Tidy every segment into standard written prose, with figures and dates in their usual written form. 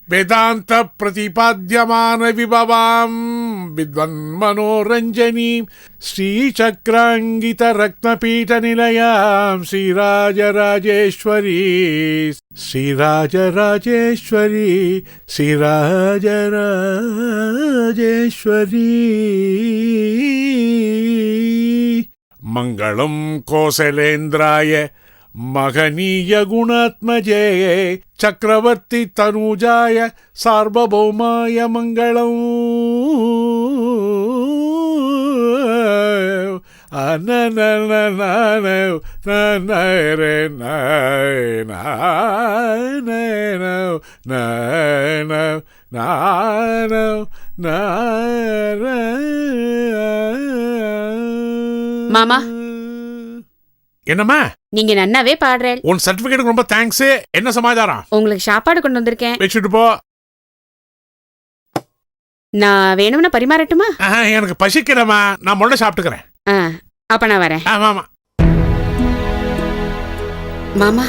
வேதாந்த பிரதிபாத்யமான விபவாம் வித்வன் மனோரஞ்சனீம் ஸ்ரீசக்ராங்கித ரத்னபீட நிலையாம் ஸ்ரீராஜராஜேஸ்வரி ஸ்ரீராஜராஜேஸ்வரி ஸ்ரீராஜராஜேஸ்வரி. மங்களம் கோசலேந்திராய மகனீய குணாத்மஜே சக்கரவர்த்தி தனுஜாய சார்வபௌமாய மங்களம். மாமா, என்னம்மா நீங்க நன்னாவே பாடுறேன். உன் சர்டிபிகேட்டுக்கு ரொம்ப தேங்க்ஸ். என்ன சமாச்சாரம்? உங்களுக்கு சாப்பாடு கொண்டு வந்திருக்கேன். வச்சுட்டு போ. நான் வேணும்னா பரிமாறட்டுமா? எனக்கு பசிக்கிறமா, நான் முள்ள சாப்பிட்டுக்கிறேன். அப்ப நான் வரேன். மாமா மாமா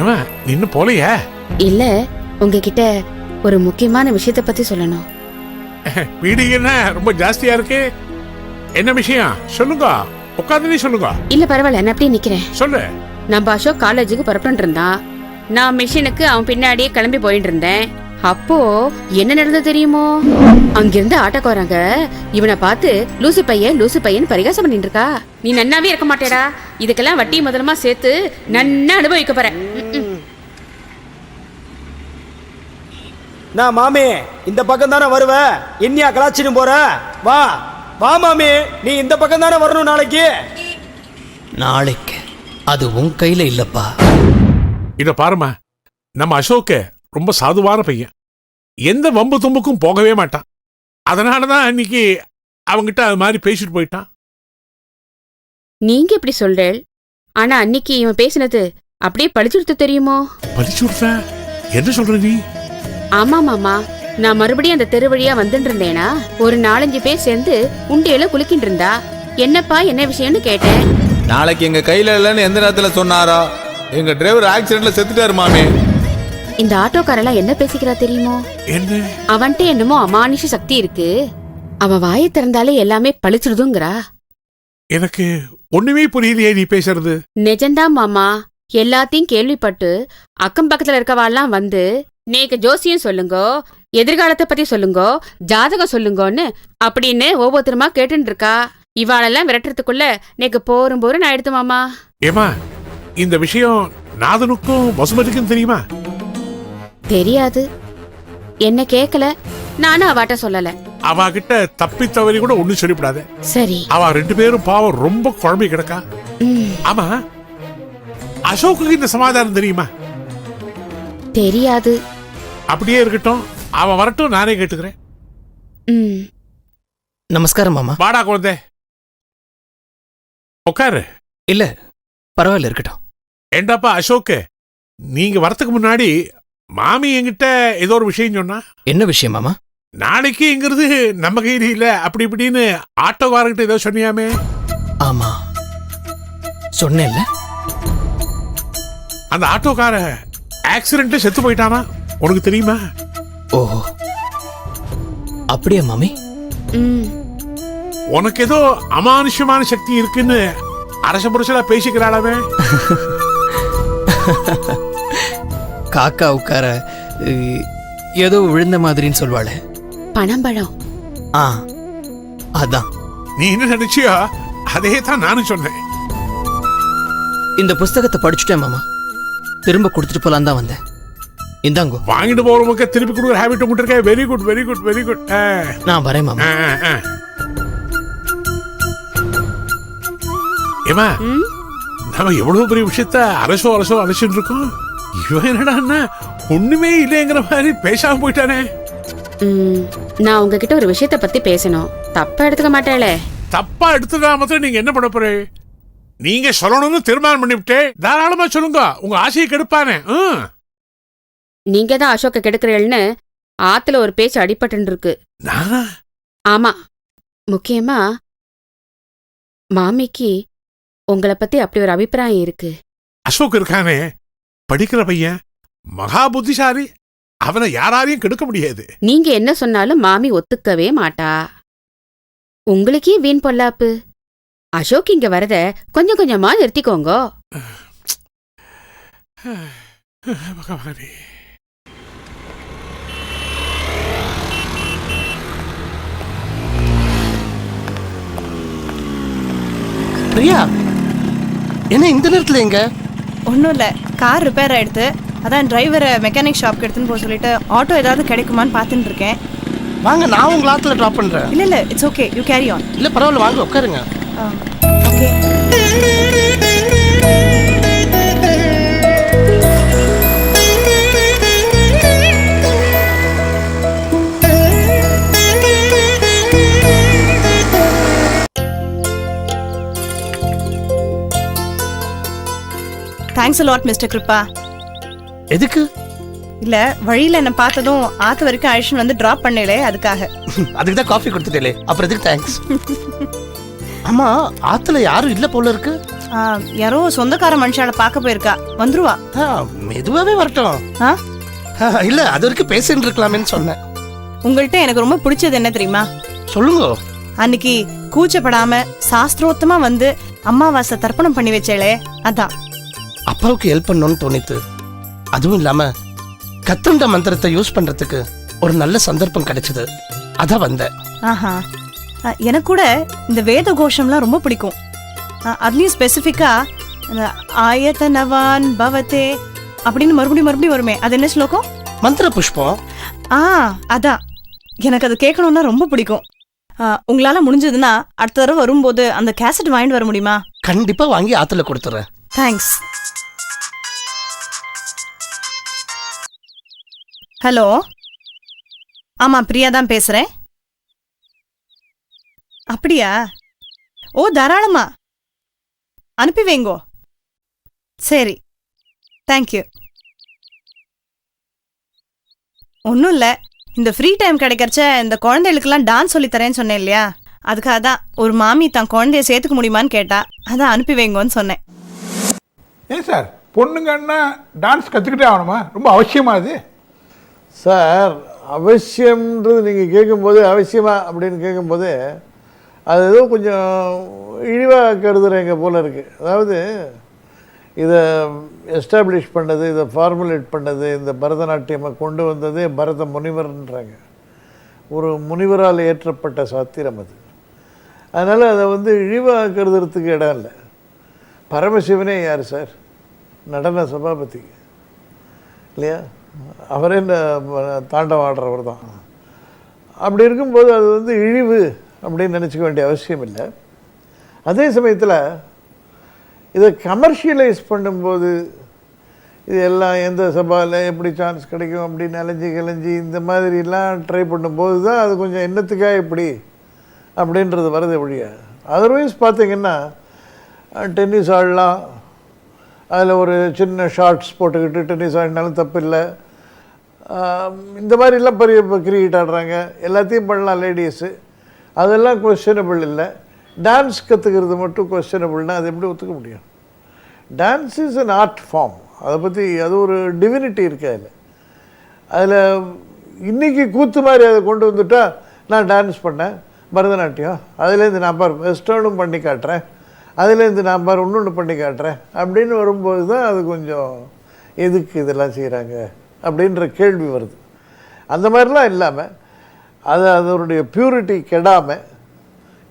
ஏமா இன்னும் போலையா? இல்ல, உங்ககிட்ட ஒரு முக்கியமான விஷயத்தை பத்தி சொல்லணும். வீடு என்ன ரொம்ப ஜாஸ்தியா இருக்கு? என்ன விஷயம் சொல்லுங்க, உட்காந்து சொல்லுங்க. இல்ல பரவாயில்ல, நான் அப்படியே நிக்கிறேன். சொல்லு. நம்ம அசோக் காலேஜுக்கு புறப்பட்டு இருந்தான். நான் மிஷினுக்கு அவன் பின்னாடியே கிளம்பி போயிட்டு இருந்தேன். அப்போ என்ன நடந்தது தெரியுமோ? அங்கிருந்து ஆட்டோக்காரங்க இவனை பார்த்து லூசு பையன் பரிகாசம் பண்ணிட்டு இருக்கா. நீ நன்னாவே இருக்க மாட்டேடா. இதுக்கெல்லாம் வட்டி முதலமா சேர்த்து நன்னா அனுபவிக்க போற. நான் மாமி இந்த பக்கம் தானே வருவ, என்னையா கலாச்சின்னு போற? வா வா மாமி, நீ இந்த பக்கம் தானே வரணும் நாளைக்கு. நாளைக்கு அது உன் கையில இல்லப்பா. இத பாருமா, நம்ம அசோக் ரொம்ப சாதுவான பையன். எந்த வம்பு தும்புக்கும் போகவே மாட்டான். அதனாலதான் அன்னைக்கு அவங்கிட்ட அது மாதிரி பேசிட்டு போயிட்டான். நீங்க எப்படி சொல்றேன்? ஆனா அன்னைக்கு இவன் பேசினது அப்படியே பழிச்சுடுத்து தெரியுமோ? பழிச்சுடுத்த? என்ன சொல்ற நீ? ஆமா மாமா, நான் மறுபடியும் அந்த தெரு வழியா வந்துட்டு இருந்தேனா, ஒரு 4-5 பேர் சேர்ந்து உண்டியில குலுக்கிட்டு இருந்தா. என்னப்பா என்ன விஷயம்னு கேட்டேன். நாளைக்கு எங்க கையில இல்லன்னு எந்த நேரத்துல சொன்னாரோ? எங்க டிரைவர் ஆக்சிடென்ட்ல செத்துட்டாரு மாமி. இந்த ஆட்டோக்காரெல்லாம் என்ன பேசிக்கிறா தெரியுமோ? என்ன? அவன்கிட்ட என்னமோ அமானுஷ சக்தி இருக்கு. அவன் வாயை திறந்தாலே எல்லாமே பழிச்சிடுதுங்கிறா. எனக்கு ஒண்ணுமே புரியலையே நீ பேசுறது. நிஜம்தான் மாமா. எல்லாத்தையும் கேள்விப்பட்டு அக்கம் பக்கத்துல இருக்கவாள்லாம் வந்து நேக்கு ஜோசியம் சொல்லுங்கோ, எதிர்காலத்தை பத்தி சொல்லுங்கோ, ஜாதகம் சொல்லுங்கோன்னு அப்படின்னு ஒவ்வொருத்தருமா கேட்டுட்டு இருக்கா. இவாளெல்லாம் விரட்டுறதுக்குள்ள நேக்கு போரும் ஆயிடுத்து மாமா. ஏமா, இந்த விஷயம் நாதனுக்கும் வசுமதிக்கும் தெரியுமா? தெரியாது, என்ன கேக்கல, நானும் அவாட்ட சொல்லல. அவகிட்ட தப்பி தவறி கூட ஒண்ணும் சொல்லிவிடாத. சரி. அவ 2 பேரும் பாவம் ரொம்ப குழம்பி கிடக்கா. ஆமா, அசோக்குக்கு இந்த சமாதானம் தெரியுமா? தெரியாது. அப்படியே இருக்கட்டும், அவன் வரட்டும், நானே கேட்டுக்கிறேன். நமஸ்காரம் மாமா. வாடா குழந்தை, உட்காரு. இல்ல பரவாயில்ல, இருக்கட்டும். ஏண்டாப்பா அசோக், நீங்க வரத்துக்கு முன்னாடி மாமி என்கிட்ட ஏதோ ஒரு விஷயம் சொன்னா. என்ன விஷயம் மாமா? நாளைக்குங்கிறது நம்ம கையில இல்ல அப்படி இப்படின்னு ஆட்டோக்காரங்கிட்ட ஏதோ சொன்னியாமே. ஆமா சொன்னேன்ல. அந்த ஆட்டோக்கார ஆக்சிடென்ட்ல செத்து போயிட்டானா, உனக்கு தெரியுமா? ஓஹோ, அப்படியா மாமி? உனக்கு ஏதோ அமானுஷ்யமான சக்தி இருக்குன்னு அரச புருஷலா பேசிக்கிறாளவே. காக்கா உட்கார ஏதோ விழுந்த மாதிரின்னு சொல்வாளே, பனம்பழம். அதான். நீ என்ன நினைச்சியோ அதே தான் நானும் சொன்னேன். இந்த புஸ்தகத்தை படிச்சுட்டேன் மாமா. திரும்ப கொடுத்துட்டு போலாம் தான் வந்தேன். இந்தாங்கோ. வாங்கிட்டு போறவங்க திருப்பி கொடுக்குற ஹேபிட் உங்ககிட்ட இருக்க. Very good very good very good. நான் வரேன் மாமா. ஏமா, நம்ம எவ்வளவு பெரிய விஷயத்த அரசோ அலசிட்டு இருக்கோம். இவன் என்னடா ஒண்ணுமே இல்லைங்கிற மாதிரி பேசாம போயிட்டானே. நான் உங்ககிட்ட ஒரு விஷயத்த பத்தி பேசணும். தப்பா எடுத்துக்க மாட்டேளே? தப்பா எடுத்துக்காம நீங்க என்ன பண்ண போறே? நீங்க சொல்லணும்னு தீர்மானம் பண்ணிவிட்டே, தாராளமா சொல்லுங்க. உங்க ஆசையை கெடுப்பானே. நீங்க தான் அசோக்க கெடுக்கிறீள்னு ஆத்துல ஒரு பேச்சு அடிபட்டு இருக்கு. ஆமா, முக்கியமா மாமிக்கு உங்களை பத்தி அப்படி ஒரு அபிப்பிராயம் இருக்கு. அசோக் இருக்கானே, படிக்கிற பையன், மகா புத்திசாலி. அவனை யாராலையும் கெடுக்க முடியாது. நீங்க என்ன சொன்னாலும் மாமி ஒத்துக்கவே மாட்டா. உங்களுக்கே வீண் பொல்லாப்பு. அசோக் இங்க வரத கொஞ்சம் கொஞ்சமா நிறுத்திக்கோங்க. பகவானே. பிரியா, என்ன இந்த நேரத்தில் எங்க? ஒன்றும் இல்லை, கார் ரிப்பேர் ஆகிடுது. அதான் டிரைவரை மெக்கானிக் ஷாப்க்கு எடுத்துன்னு போக சொல்லிட்டு ஆட்டோ ஏதாவது கிடைக்குமான்னு பார்த்துட்டு இருக்கேன். வாங்க, நான் உங்களை ஆத்துல ட்ராப் பண்றேன். இல்லை இல்லை, it's okay, you carry on. இல்ல பரவாயில்ல, வாங்க உட்காருங்க. Okay. Thanks a lot mister Kirupa. எதுக்கு? இல்ல, வழியில என்ன பார்த்ததும் ஆத்து வரைக்கும் அழிஷன் வந்து டிராப் பண்ணலே, அதுக்காக. அதுக்கு தான் காஃபி கொடுத்துட்டே. அப்புறம் எதுக்கு தேங்க்ஸ்? ஆமா, ஆத்துல யாரும் இல்ல போல இருக்கு. யாரோ சொந்தக்கார மனுஷால பார்க்க போயிருக்கா, வந்துருவா. மெதுவாவே வரட்டும். இல்ல, அது வரைக்கும் பேசிட்டு இருக்கலாமேன்னு சொன்னேன். உங்கள்கிட்ட எனக்கு ரொம்ப பிடிச்சது என்ன தெரியுமா? சொல்லுங்க. அன்னைக்கு கூச்சப்படாம சாஸ்திரோத்தமா வந்து அம்மாவாசை தர்ப்பணம் பண்ணி வச்சேளே, அதான். அப்பாவுக்கு ஹெல்ப் பண்ணணும்னு தோணித்து. அதுவும் இல்லாம கத்துண்ட மந்திரத்தை யூஸ் பண்றதுக்கு ஒரு நல்ல சந்தர்ப்பம் கிடைச்சது, அதான் வந்தேன். ஆஹா, எனக்கு கூட இந்த வேத கோஷம்லாம் ரொம்ப பிடிக்கும். அதுலயும் ஸ்பெசிஃபிக்கா ஆயத்தனவான் பவதே அப்படின்னு மறுபடியும் வருமே, அது என்ன ஸ்லோகம்? மந்திர புஷ்பம். அதான், எனக்கு அது கேட்கணும்னா ரொம்ப பிடிக்கும். உங்களால முடிஞ்சதுன்னா அடுத்த தடவை வரும்போது அந்த கேசட் வாங்கிட்டு வர முடியுமா? கண்டிப்பா வாங்கி ஆத்துல கொடுத்துறேன். தேங்க்ஸ். ஹலோ, ஆமா பிரியா தான் பேசுறேன். அப்படியா? ஓ, தாராளமா அனுப்பி வைங்கோ. சரி, தேங்க்யூ. ஒன்றும் இல்லை, இந்த ஃப்ரீ டைம் கிடைக்கிறச்ச இந்த குழந்தைகளுக்கெல்லாம் டான்ஸ் சொல்லித்தரேன்னு சொன்னேன் இல்லையா, அதுக்காக தான் ஒரு மாமி தான் குழந்தைய சேர்த்துக்க முடியுமான்னு கேட்டா, அதான் அனுப்பி வைங்கோன்னு சொன்னேன். ஏன் சார், பொண்ணுங்கன்னா டான்ஸ் கற்றுக்கிட்டே ஆகணுமா? ரொம்ப அவசியமா அது? சார், அவசியம்ன்றது நீங்கள் கேட்கும்போது அவசியமா அப்படின்னு கேட்கும்போது அது ஏதோ கொஞ்சம் இழிவாக கருதுறீங்க போல இருக்குது. அதாவது இதை எஸ்டாப்ளிஷ் பண்ணது, இதை ஃபார்முலேட் பண்ணது, இந்த பரதநாட்டியமை கொண்டு வந்ததே பரத முனிவர்ன்றாங்க. ஒரு முனிவரால் ஏற்றப்பட்ட சாத்திரம் அது. அதனால் அதை வந்து இழிவாக கருதுறதுக்கு இடம் இல்லை. பரமசிவனே யார் சார்? நடன சபாபதி இல்லையா? அவரே தாண்டவம் ஆடுறவர் தான். அப்படி இருக்கும்போது அது வந்து இழிவு அப்படின்னு நினச்சிக்க வேண்டிய அவசியம் இல்லை. அதே சமயத்தில் இதை கமர்ஷியலைஸ் பண்ணும்போது இது எல்லாம் எந்த சபாவில் எப்படி சான்ஸ் கிடைக்கும் அப்படின்னு அலைஞ்சி இந்த மாதிரிலாம் ட்ரை பண்ணும்போது தான் அது கொஞ்சம் என்னத்துக்காக இப்படி அப்படின்றது வரது ஒழிய. அதர்வைஸ் பார்த்திங்கன்னா டென்னிஸ் ஆடலாம், அதில் ஒரு சின்ன ஷார்ட்ஸ் போட்டுக்கிட்டு டென்னிஸ் ஆடினாலும் தப்பு இல்லை. இந்த மாதிரிலாம் பெரிய கிரிக்கெட் ஆடுறாங்க, எல்லாத்தையும் பண்ணலாம் லேடிஸு, அதெல்லாம் கொஸ்டினபிள் இல்லை. டான்ஸ் கற்றுக்கிறது மட்டும் கொஸ்டினபிள்னால் அது எப்படி ஒத்துக்க முடியும்? Dance is an art form. அதை பற்றி அது ஒரு டிவினிட்டி இருக்குது அதில். அதில் இன்றைக்கி கூத்து மாதிரி அதை கொண்டு வந்துட்டா, நான் டான்ஸ் பண்ணேன் பரதநாட்டியம், அதுலேருந்து நான் பார் வெஸ்டர்னும் பண்ணி காட்டுறேன், அதுலேருந்து நான் பார் இன்னொன்று பண்ணி காட்டுறேன் அப்படின்னு வரும்போது தான் அது கொஞ்சம் எதுக்கு இதெல்லாம் செய்கிறாங்க அப்படின்ற கேள்வி வருது. அந்த மாதிரிலாம் இல்லாமல் அதனுடைய பியூரிட்டி கெடாமல்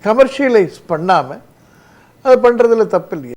கமர்ஷியலைஸ் பண்ணாமல் அது பண்ணுறதுல தப்பு இல்லையே.